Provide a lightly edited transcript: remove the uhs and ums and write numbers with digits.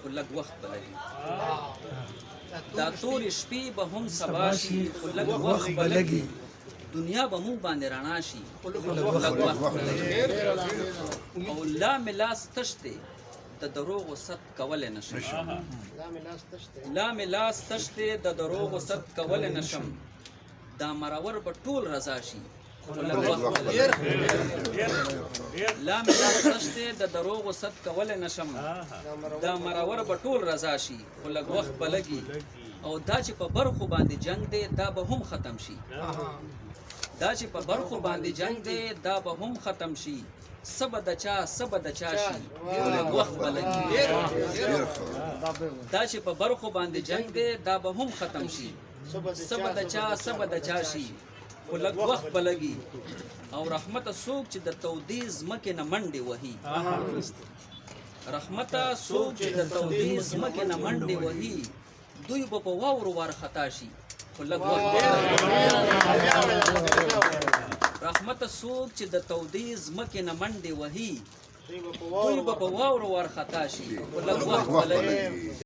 خو لږ وخت به لګي دا تورې شپې به هم سبا شي خو لږ وخت به لګي دنیا به مونږ باندې رڼا شي خو لږ وخت به لګي او لا مې لاس تش دی د دروغو ست کولی نشم لا مې لاس تش دی د دروغو ست کولی نشم دا مرور به ټول رضا شي خو لږ وخت به لګي لا مې لاس تش دی د دروغو ست کولی نشم دا مرور به ټول رضا شي خو لږ وخت به لګي او دا چې په برخو باندې جنگ دی دا به هم ختم شي دا چې په برخو باندې جنگ دی دا به هم ختم شي سبا د چا شي خو لږ وخت به لګي دا چې په برخو باندې جنگ دی دا به هم ختم شي سبا د چا شي خو لږ وخت به لګي او رحمته څوک چې د تودې ځمکې نه منډې وهي رحمته څوک چې د تودې ځمکې نه منډې وهي دوی به په واورو وارخطا شي خو لږ وخت به لګي رحمته څوک چې د تودې ځمکې نه منډې وهي دوی به په واورو وارخطا شي خو لږ وخت به لګي